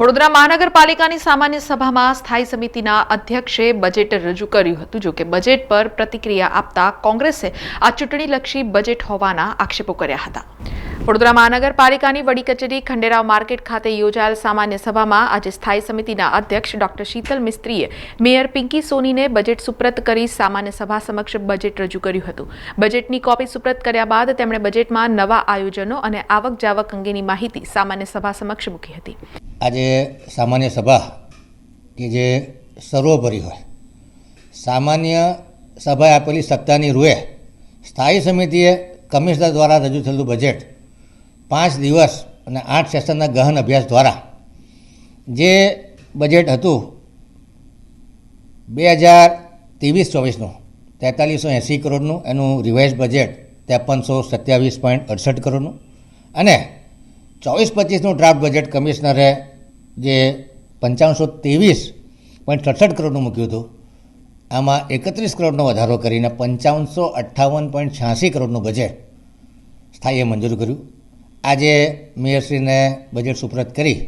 વડોદરા મહાનગરપાલિકાની સામાન્ય સભામાં સ્થાયી સમિતિના અધ્યક્ષે બજેટ રજૂ કર્યું હતું. જો કે બજેટ પર પ્રતિક્રિયા આપતા કોંગ્રેસે આ ચૂંટણીલક્ષી બજેટ હોવાના આક્ષેપો કર્યા હતા. વડોદરા મહાનગરપાલિકાની વડી કચેરી ખંડેરાવ માર્કેટ ખાતે યોજાયેલ સામાન્ય સભામાં આજે સ્થાયી સમિતિના અધ્યક્ષ ડોક્ટર શીતલ મિસ્ત્રીએ મેયર પિંકી સોનીને બજેટ સુપ્રત કરી સામાન્ય સભા સમક્ષ બજેટ રજૂ કર્યું હતું. બજેટની કોપી સુપ્રત કર્યા બાદ તેમણે બજેટમાં નવા આયોજનો અને આવક જાવક અંગેની માહિતી સામાન્ય સભા સમક્ષ મૂકી હતી. આજે સામાન્ય સભા કે જે સર્વોપરી હોય, સામાન્ય સભાએ આપેલી સત્તાની રૂએ સ્થાયી સમિતિએ કમિશનર દ્વારા રજૂ થયેલું બજેટ 5 દિવસ અને 8 સેશનના ગહન અભ્યાસ દ્વારા જે બજેટ હતું 2023-24નું 4380 કરોડનું, એનું રિવાઇઝ બજેટ 5327.68 કરોડનું અને 24-25નું ડ્રાફ્ટ બજેટ કમિશનરે જે 5523.67 કરોડનું મૂક્યું હતું, આમાં 31 કરોડનો વધારો કરીને 5558.86 કરોડનું બજેટ સ્થાયીએ મંજૂર કર્યું. આજે મેયરશ્રીને બજેટ સુપ્રત કરી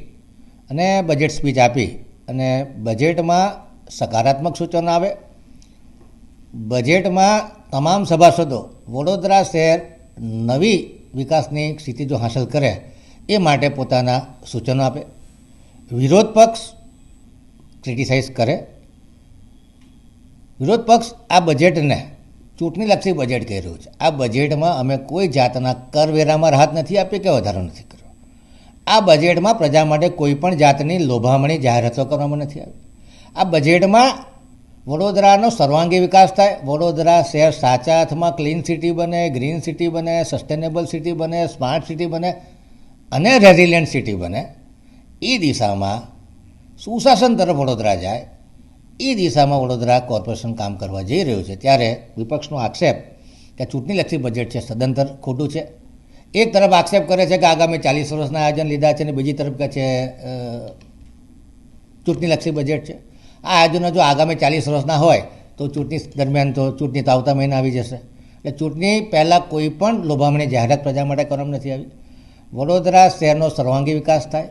અને બજેટ સ્પીચ આપી અને બજેટમાં સકારાત્મક સૂચનો આવે, બજેટમાં તમામ સભાસદો વડોદરા શહેર નવી વિકાસની ક્ષિતિજો હાંસલ કરે એ માટે પોતાના સૂચનો આપે, વિરોધ પક્ષ ક્રિટિસાઇઝ કરે. વિરોધ પક્ષ આ બજેટને ચૂંટણીલક્ષી બજેટ કહી રહ્યું છે. આ બજેટમાં અમે કોઈ જાતના કરવેરામાં રાહત નથી આપી કે વધારો નથી કર્યો. આ બજેટમાં પ્રજા માટે કોઈ પણ જાતની લોભામણી જાહેરાતો કરવામાં નથી આવી. આ બજેટમાં વડોદરાનો સર્વાંગી વિકાસ થાય, વડોદરા શહેર સાચા અર્થમાં ક્લીન સિટી બને, ગ્રીન સિટી બને, સસ્ટેનેબલ સિટી બને, સ્માર્ટ સિટી બને અને રેઝિલિયન્ટ સિટી બને, એ દિશામાં સુશાસન તરફ વડોદરા જાય, એ દિશામાં વડોદરા કોર્પોરેશન કામ કરવા જઈ રહ્યું છે. ત્યારે વિપક્ષનો આક્ષેપ કે ચૂંટણીલક્ષી બજેટ છે સદંતર ખોટું છે. એક તરફ આક્ષેપ કરે છે કે આગામી 40 વર્ષના આયોજન લીધા છે અને બીજી તરફ કહે છે ચૂંટણીલક્ષી બજેટ છે. આ આયોજનો જો આગામી 40 વર્ષના હોય તો ચૂંટણી દરમિયાન તો ચૂંટણી તો આવતા મહિના આવી જશે. એટલે ચૂંટણી પહેલાં કોઈ પણ લોભામણી જાહેરાત પ્રજા માટે કરવામાં નથી આવી. વડોદરા શહેરનો સર્વાંગી વિકાસ થાય,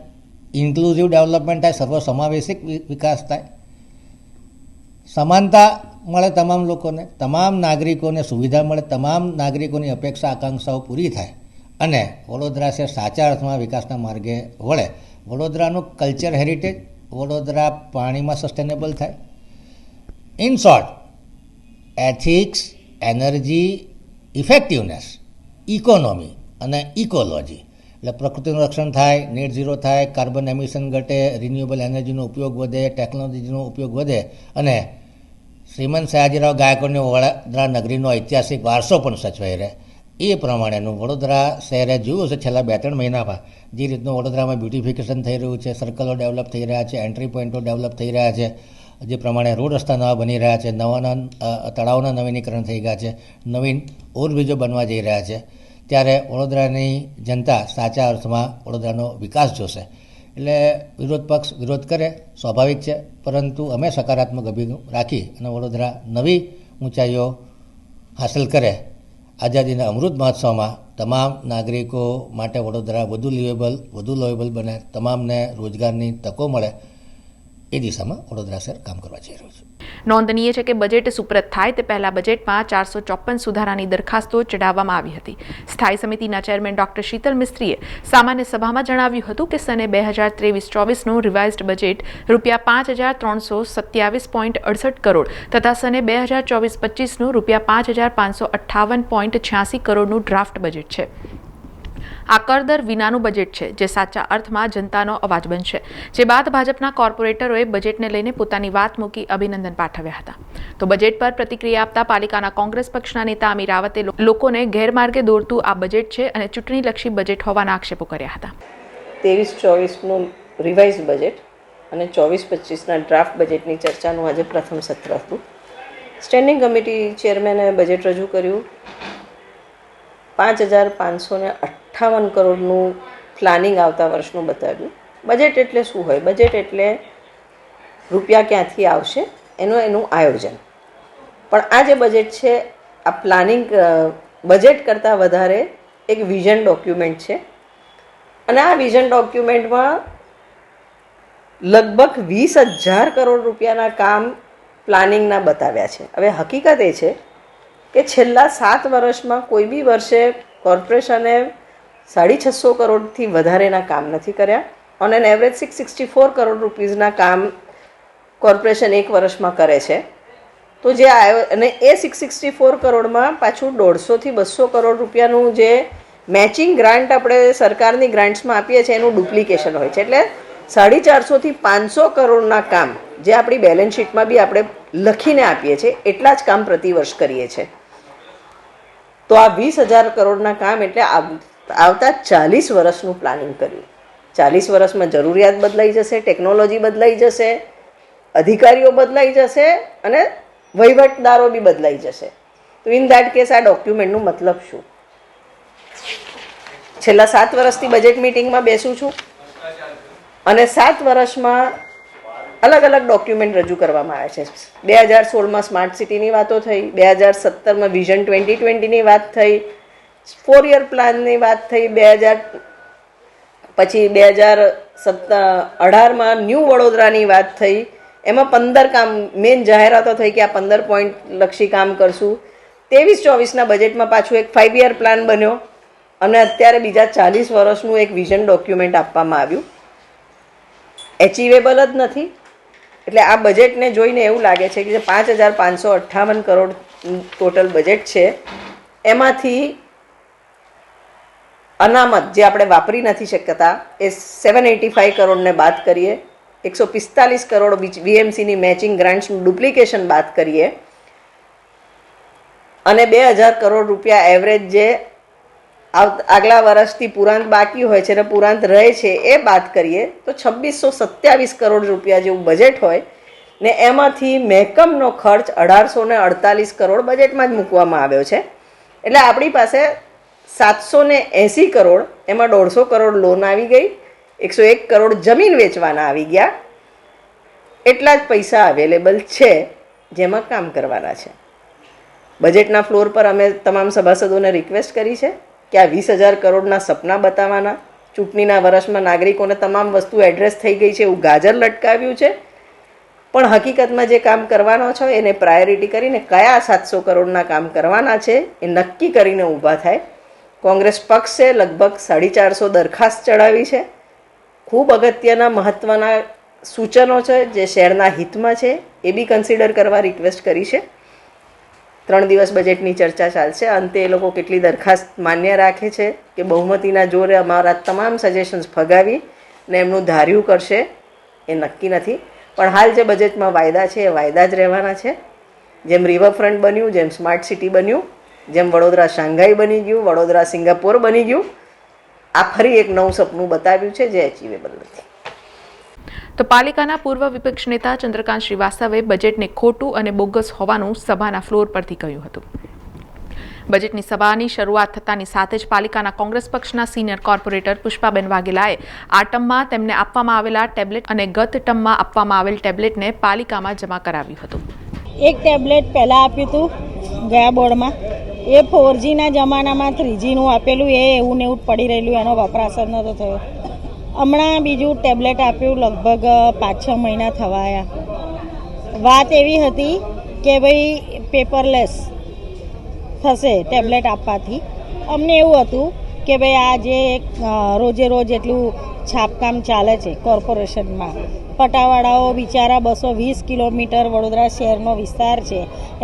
ઇન્ક્લુઝિવ ડેવલપમેન્ટ થાય, સર્વસમાવેશિક વિકાસ થાય, સમાનતા મળે તમામ લોકોને, તમામ નાગરિકોને સુવિધા મળે, તમામ નાગરિકોની અપેક્ષા આકાંક્ષાઓ પૂરી થાય અને વડોદરા શહેર સાચા અર્થમાં વિકાસના માર્ગે વળે. વડોદરાનું કલ્ચર હેરિટેજ, વડોદરા પાણીમાં સસ્ટેનેબલ થાય. In short, ethics, energy, effectiveness, economy અને ઇકોલોજી, એટલે પ્રકૃતિનું રક્ષણ થાય, નેટ ઝીરો થાય, કાર્બન એમિશન ઘટે, રિન્યુએબલ એનર્જીનો ઉપયોગ વધે, ટેકનોલોજીનો ઉપયોગ વધે અને શ્રીમંત સયાજીરાવ ગાયકવાડની વડોદરા નગરીનો ઐતિહાસિક વારસો પણ સચવાઈ રહે. એ પ્રમાણેનું વડોદરા શહેરે જોયું છે છેલ્લા 2-3 મહિનામાં જે રીતનું વડોદરામાં બ્યુટિફિકેશન થઈ રહ્યું છે, સર્કલો ડેવલપ થઈ રહ્યા છે, એન્ટ્રી પોઈન્ટો ડેવલપ થઈ રહ્યા છે, જે પ્રમાણે રોડ રસ્તા નવા બની રહ્યા છે, નવાના તળાવના નવીનીકરણ થઈ ગયા છે, નવીન ઓવરબ્રિજો બનવા જઈ રહ્યા છે, ત્યારે વડોદરાની જનતા સાચા અર્થમાં વડોદરાનો વિકાસ જોશે. એટલે વિરોધ પક્ષ વિરોધ કરે, સ્વાભાવિક છે, પરંતુ અમે સકારાત્મક અભિગમ રાખી અને વડોદરા નવી ઊંચાઈઓ હાંસલ કરે. આઝાદીના અમૃત મહોત્સવમાં તમામ નાગરિકો માટે વડોદરા વધુ લોએબલ બને, તમામને રોજગારની તકો મળે, એ દિશામાં વડોદરા શહેર કામ કરવા જઈ રહ્યું છે. નોંધનીય છે કે બજેટ સુપ્રત થાય તે પહેલા બજેટમાં 454 સુધારાની દરખાસ્તો ચડાવવામાં આવી હતી. સ્થાયી સમિતિના ચેરમેન ડોક્ટર શીતલ મિસ્ત્રીએ સામાન્ય સભામાં જણાવ્યું હતું કે સને 2023-24નું રિવાઇઝડ બજેટ ₹5327.68 કરોડ તથા સને 2024-25નું ₹5558.86 કરોડનું ડ્રાફ્ટ બજેટ છે. આ કરદર વિનાનું બજેટ છે જે સાચા અર્થમાં જનતાનો અવાજ બનશે. જે બાદ ભાજપના કોર્પોરેટરોએ બજેટને લઈને પોતાની વાત મૂકી અભિનંદન પાઠવ્યા હતા. તો બજેટ પર પ્રતિક્રિયા આપતા પાલિકાના કોંગ્રેસ પક્ષના નેતા અમીર રાવતે લોકોને ગેરમાર્ગે દોરતું આ બજેટ છે અને ચૂંટણીલક્ષી બજેટ હોવાના આક્ષેપો કર્યા હતા. 23-24નું રિવાઇઝ બજેટ અને 24-25ના ડ્રાફ્ટ બજેટની ચર્ચાનું આજે પ્રથમ સત્ર હતું. સ્ટેન્ડિંગ કમિટી ચેરમેને બજેટ રજૂ કર્યું. 5558 કરોડનું પ્લાનિંગ આવતા વર્ષનું બતાવ્યું. બજેટ એટલે શું હોય? બજેટ એટલે રૂપિયા ક્યાંથી આવશે એનું આયોજન. પણ આ જે બજેટ છે, આ પ્લાનિંગ બજેટ કરતાં વધારે એક વિઝન ડોક્યુમેન્ટ છે અને આ વિઝન ડોક્યુમેન્ટમાં લગભગ 20,000 કરોડ રૂપિયાના કામ પ્લાનિંગના બતાવ્યા છે. હવે હકીકત એ છે કે છેલ્લા 7 વર્ષમાં કોઈ બી વર્ષે કોર્પોરેશને 650 કરોડથી વધારેના કામ નથી કર્યા. ઓન એન એવરેજ 664 કરોડ રૂપીઝના કામ કોર્પોરેશન એક વર્ષમાં કરે છે. તો જે અને એ 664 કરોડમાં પાછું 150થી 200 કરોડ રૂપિયાનું જે મેચિંગ ગ્રાન્ટ આપણે સરકારની ગ્રાન્ટ્સમાં આપીએ છીએ એનું ડુપ્લિકેશન હોય છે. એટલે 450થી 500 કરોડના કામ જે આપણી બેલેન્સ શીટમાં બી આપણે લખીને આપીએ છીએ એટલા જ કામ પ્રતિવર્ષ કરીએ છીએ. તો આ 20,000 કરોડના કામ એટલે આવતા 40 વર્ષનું પ્લાનિંગ કર્યું. 40 વર્ષમાં જરૂરિયાત બદલાઈ જશે, ટેકનોલોજી બદલાઈ જશે, અધિકારીઓ બદલાઈ જશે અને વહીવટદારો બી બદલાઈ જશે. તો ઇન દેટ કેસ આ ડોક્યુમેન્ટનું મતલબ શું? છેલ્લા 7 વર્ષથી બજેટ મિટિંગમાં બેસું છું અને 7 વર્ષમાં અલગ અલગ ડોક્યુમેન્ટ રજૂ કરવામાં આવે છે. 2016માં સ્માર્ટ સિટીની વાતો થઈ, 2017માં વિઝન 2020ની વાત થઈ, 4 યર પ્લાનની વાત થઈ, 2018માં ન્યૂ વડોદરાની વાત થઈ. એમાં 15 કામ મેઇન જાહેરાતો થઈ કે આ 15 પોઈન્ટ લક્ષી કામ કરશું. 23-24ના બજેટમાં પાછું એક 5 યર પ્લાન બન્યો અને અત્યારે બીજા 40 વર્ષનું એક વિઝન ડોક્યુમેન્ટ આપવામાં આવ્યું. એચિવેબલ જ નથી. એટલે આ બજેટને જોઈને એવું લાગે છે કે જે 5,558 કરોડ ટોટલ બજેટ છે એમાંથી અનામત જે આપણે વાપરી નથી શકતા એ 785 કરોડને બાદ કરીએ, 145 કરોડ વીએમસીની મેચિંગ ગ્રાન્ટ્સનું ડુપ્લિકેશન બાદ કરીએ અને 2,000 કરોડ રૂપિયા એવરેજ જે આગલા વર્ષથી પુરાંત બાકી હોય છે અને પુરાંત રહે છે એ બાદ કરીએ તો 2,627 કરોડ રૂપિયા જેવું બજેટ હોય ને એમાંથી મહેકમનો ખર્ચ 1,848 કરોડ બજેટમાં જ મૂકવામાં આવ્યો છે. એટલે આપણી પાસે 780 કરોડ, એમાં 150 કરોડ લોન આવી ગઈ, 101 કરોડ જમીન વેચવાના આવી ગયા. એટલા જ પૈસા અવેલેબલ છે જેમાં કામ કરવાના છે. બજેટના ફ્લોર પર અમે તમામ સભાસદોને રિક્વેસ્ટ કરી છે કે આ 20,000 કરોડના સપના બતાવવાના. ચૂંટણીના વર્ષમાં નાગરિકોને તમામ વસ્તુ એડ્રેસ થઈ ગઈ છે એવું ગાજર લટકાવ્યું છે, પણ હકીકતમાં જે કામ કરવાનો છે એને પ્રાયોરિટી કરીને કયા 700 કરોડના કામ કરવાના છે એ નક્કી કરીને ઊભા થાય. કોંગ્રેસ પક્ષે લગભગ 450 દરખાસ્ત ચડાવી છે. ખૂબ અગત્યના મહત્ત્વના સૂચનો છે જે શહેરના હિતમાં છે એ બી કન્સિડર કરવા રિક્વેસ્ટ કરી છે. 3 દિવસ બજેટની ચર્ચા ચાલશે. અંતે એ લોકો કેટલી દરખાસ્ત માન્ય રાખે છે કે બહુમતીના જોરે અમારા તમામ સજેશન્સ ફગાવી ને એમનું ધાર્યું કરશે એ નક્કી નથી. પણ હાલ જે બજેટમાં વાયદા છે એ વાયદા જ રહેવાના છે. જેમ રિવરફ્રન્ટ બન્યું, જેમ સ્માર્ટ સિટી બન્યું, જેમ વડોદરા શાંઘાઈ બની ગયું, વડોદરા સિંગાપોર બની ગયું, આ ફરી એક નવું સપનું બતાવ્યું છે જે એચિવેબલ નથી. તો પાલિકાના પૂર્વ વિપક્ષ નેતા ચંદ્રકાંત શ્રીવાસ્તવે બજેટને ખોટું અને બોગસ હોવાનું સભાના ફ્લોર પરથી કહ્યું હતું. બજેટની સભાની શરૂઆત થતાની સાથે જ પાલિકાના કોંગ્રેસ પક્ષના સિનિયર કોર્પોરેટર પુષ્પાબેન વાઘેલાએ આ ટર્મમાં તેમને આપવામાં આવેલા ટેબ્લેટ અને ગત ટર્મમાં આપવામાં આવેલ ટેબ્લેટને પાલિકામાં જમા કરાવ્યું હતું. એક ટેબ્લેટ પહેલાં આપ્યું હતું ગયા બોર્ડમાં, એ 4Gના જમાનામાં 3Gનું આપેલું, એ એવું ને એવું પડી રહેલું, એનો વપરાશ જ નહોતો થયો. હમણાં બીજું ટેબ્લેટ આપ્યું, લગભગ 5-6 મહિના થવા આવ્યા. વાત એવી હતી કે ભાઈ પેપરલેસ થશે ટેબ્લેટ આપવાથી. અમને એવું હતું કે ભાઈ આ જે રોજે રોજ એટલું છાપકામ ચાલે છે કોર્પોરેશનમાં, પટાવાળાઓ બિચારા 220 કિલોમીટર વડોદરા શહેરનો વિસ્તાર છે,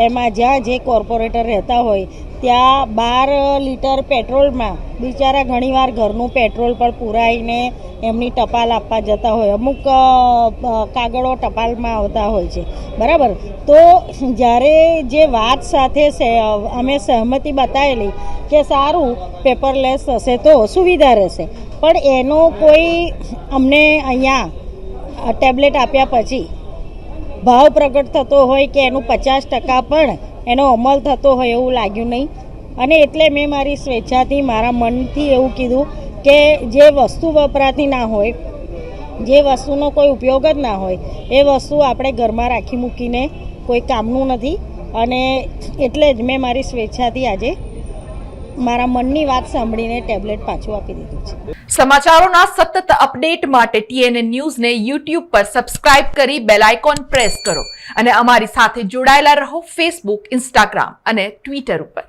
એમાં જ્યાં જે કોર્પોરેટર રહેતા હોય ત્યાં 12 લીટર પેટ્રોલમાં બિચારા ઘણીવાર ઘરનું પેટ્રોલ પણ પુરાઈને એમની ટપાલ આપવા જતા હોય. અમુક કાગળો ટપાલમાં આવતા હોય છે, બરાબર. તો જ્યારે જે વાત સાથે અમે સહમતિ બતાવેલી કે સારું પેપરલેસ હશે તો સુવિધા રહેશે, પણ એનો કોઈ અમને અહીંયા ટેબ્લેટ આપ્યા પછી ભાવ પ્રગટ થતો હોય કે એનું 50% પણ એનો અમલ થતો હોય એવું લાગ્યું નહીં. અને એટલે મેં મારી સ્વેચ્છાથી મારા મનથી એવું કીધું કે જે વસ્તુ વપરાતી ના હોય, જે વસ્તુનો કોઈ ઉપયોગ જ ના હોય, એ વસ્તુ આપણે ઘરમાં રાખી મૂકીને કોઈ કામનું નથી. અને એટલે જ મેં મારી સ્વેચ્છાથી આજે મારા મનની વાત સાંભળીને ટેબ્લેટ પાછું આપી દીધું છે. સમાચારોના સતત અપડેટ માટે TNN ન્યૂઝને YouTube પર સબસ્ક્રાઇબ કરી બેલ આઇકોન પ્રેસ કરો અને અમારી સાથે જોડાયેલા રહો Facebook, Instagram અને Twitter ઉપર.